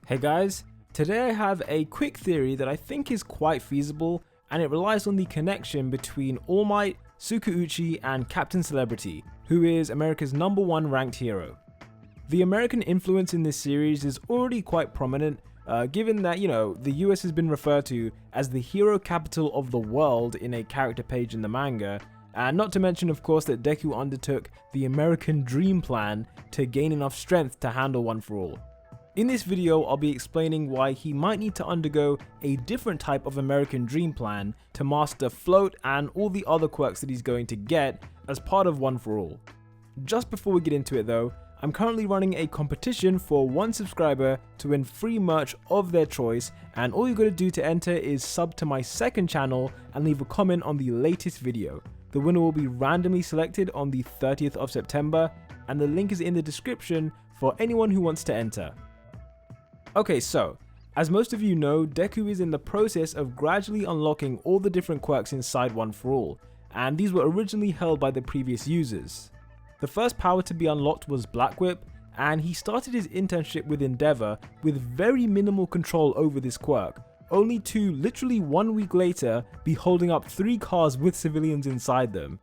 Hey guys, today I have a quick theory that I think is quite feasible, and it relies on the connection between All Might, Tsukauchi and Captain Celebrity, who is America's #1 ranked hero. The American influence in this series is already quite prominent, given that, the US has been referred to as the hero capital of the world in a character page in the manga, and not to mention of course that Deku undertook the American Dream Plan to gain enough strength to handle One for All. In this video, I'll be explaining why he might need to undergo a different type of American Dream Plan to master Float and all the other quirks that he's going to get as part of One for All. Just before we get into it though, I'm currently running a competition for one subscriber to win free merch of their choice, and all you gotta do to enter is sub to my second channel and leave a comment on the latest video. The winner will be randomly selected on the 30th of September, and the link is in the description for anyone who wants to enter. Okay, so, as most of you know, Deku is in the process of gradually unlocking all the different quirks inside One for All, and these were originally held by the previous users. The first power to be unlocked was Black Whip, and he started his internship with Endeavor with very minimal control over this quirk, only to literally 1 week later be holding up 3 cars with civilians inside them.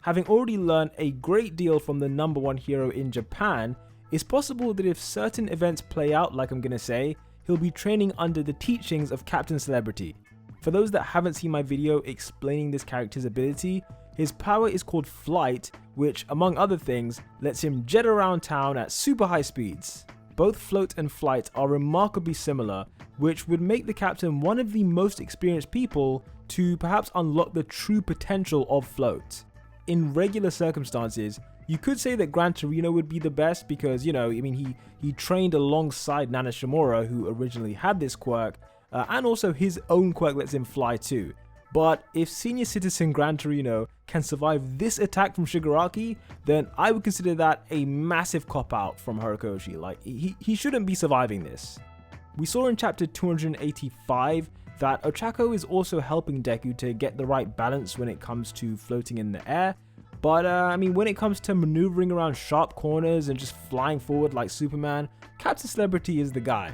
Having already learned a great deal from the #1 hero in Japan, it's possible that if certain events play out like I'm gonna say, he'll be training under the teachings of Captain Celebrity. For those that haven't seen my video explaining this character's ability, his power is called Flight, which among other things lets him jet around town at super high speeds. Both Float and Flight are remarkably similar, which would make the captain one of the most experienced people to perhaps unlock the true potential of Float. In regular circumstances, you could say that Torino would be the best because, he trained alongside Nana Shimura, who originally had this quirk, and also his own quirk lets him fly too. But if senior citizen Torino can survive this attack from Shigaraki, then I would consider that a massive cop-out from Horikoshi. Like, he shouldn't be surviving this. We saw in chapter 285 that Ochako is also helping Deku to get the right balance when it comes to floating in the air. But when it comes to maneuvering around sharp corners and just flying forward like Superman, Captain Celebrity is the guy.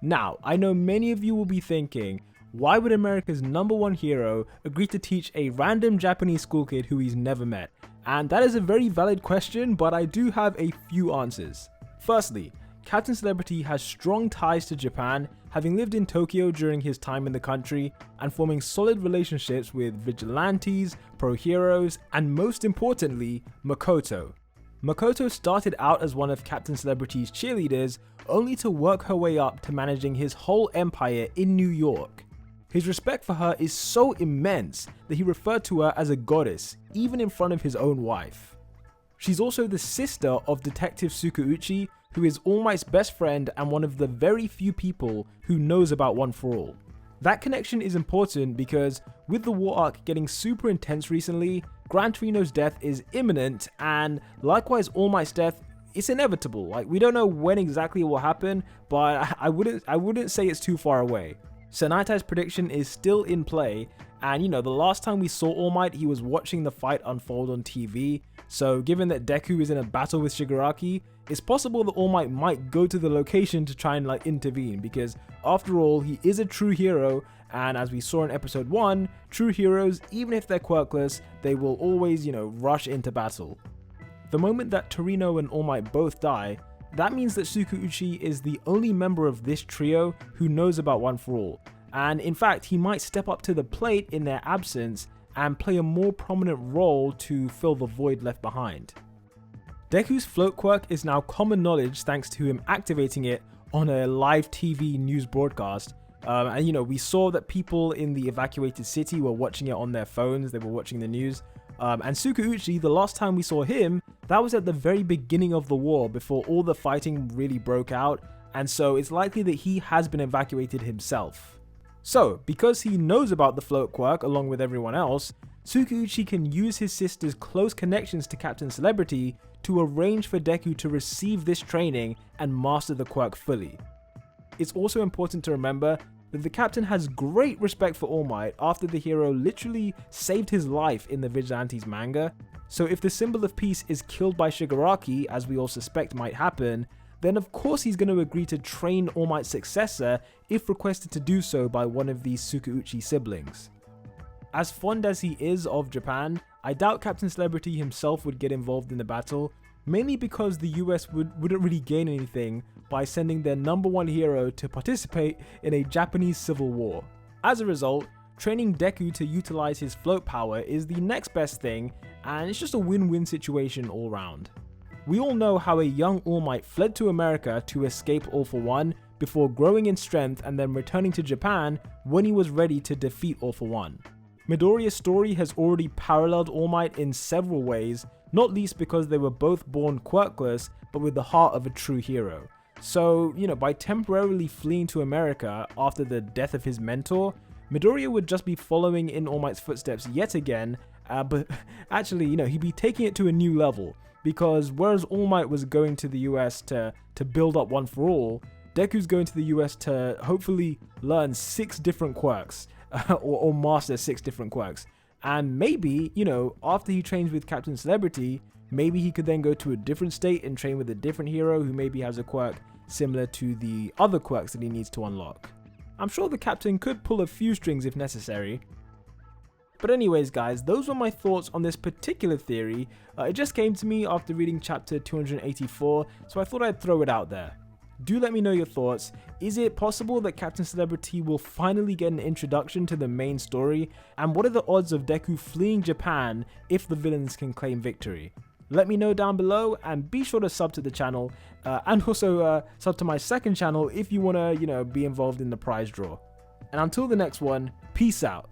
Now, I know many of you will be thinking, why would America's #1 hero agree to teach a random Japanese school kid who he's never met? And that is a very valid question, but I do have a few answers. Firstly, Captain Celebrity has strong ties to Japan, having lived in Tokyo during his time in the country and forming solid relationships with vigilantes, pro-heroes, and most importantly, Makoto. Makoto started out as one of Captain Celebrity's cheerleaders, only to work her way up to managing his whole empire in New York. His respect for her is so immense that he referred to her as a goddess, even in front of his own wife. She's also the sister of Detective Tsukauchi, who is All Might's best friend and one of the very few people who knows about One for All. That connection is important because with the war arc getting super intense recently, Torino's death is imminent, and likewise All Might's death, it's inevitable. Like, we don't know when exactly it will happen, but I wouldn't say it's too far away. Sanatai's prediction is still in play, and the last time we saw All Might, he was watching the fight unfold on TV, so given that Deku is in a battle with Shigaraki, it's possible that All might go to the location to try and intervene, because after all, he is a true hero, and as we saw in episode 1, true heroes, even if they're quirkless, they will always, rush into battle. The moment that Torino and All Might both die, that means that Tsukauchi is the only member of this trio who knows about One for All, and in fact he might step up to the plate in their absence and play a more prominent role to fill the void left behind. Deku's float quirk is now common knowledge thanks to him activating it on a live TV news broadcast, and we saw that people in the evacuated city were watching it on their phones, they were watching the news. And Tsukauchi, the last time we saw him, that was at the very beginning of the war before all the fighting really broke out, and so it's likely that he has been evacuated himself. So, because he knows about the float quirk along with everyone else, Tsukauchi can use his sister's close connections to Captain Celebrity to arrange for Deku to receive this training and master the quirk fully. It's also important to remember that the captain has great respect for All Might after the hero literally saved his life in the Vigilantes manga, so if the symbol of peace is killed by Shigaraki, as we all suspect might happen, then of course he's going to agree to train All Might's successor if requested to do so by one of these Tsukauchi siblings. As fond as he is of Japan, I doubt Captain Celebrity himself would get involved in the battle, mainly because the US wouldn't really gain anything by sending their #1 hero to participate in a Japanese civil war. As a result, training Deku to utilize his float power is the next best thing, and it's just a win-win situation all round. We all know how a young All Might fled to America to escape All For One before growing in strength and then returning to Japan when he was ready to defeat All For One. Midoriya's story has already paralleled All Might in several ways, not least because they were both born quirkless but with the heart of a true hero. So, by temporarily fleeing to America after the death of his mentor, Midoriya would just be following in All Might's footsteps yet again, but actually, he'd be taking it to a new level, because whereas All Might was going to the US to build up One For All, Deku's going to the US to hopefully learn 6 different quirks, or master 6 different quirks. And maybe, after he trains with Captain Celebrity, maybe he could then go to a different state and train with a different hero who maybe has a quirk similar to the other quirks that he needs to unlock. I'm sure the captain could pull a few strings if necessary. But anyways guys, those were my thoughts on this particular theory. It just came to me after reading chapter 284, so I thought I'd throw it out there. Do let me know your thoughts. Is it possible that Captain Celebrity will finally get an introduction to the main story? And what are the odds of Deku fleeing Japan if the villains can claim victory? Let me know down below, and be sure to sub to the channel, and also sub to my second channel if you want to, be involved in the prize draw. And until the next one, peace out.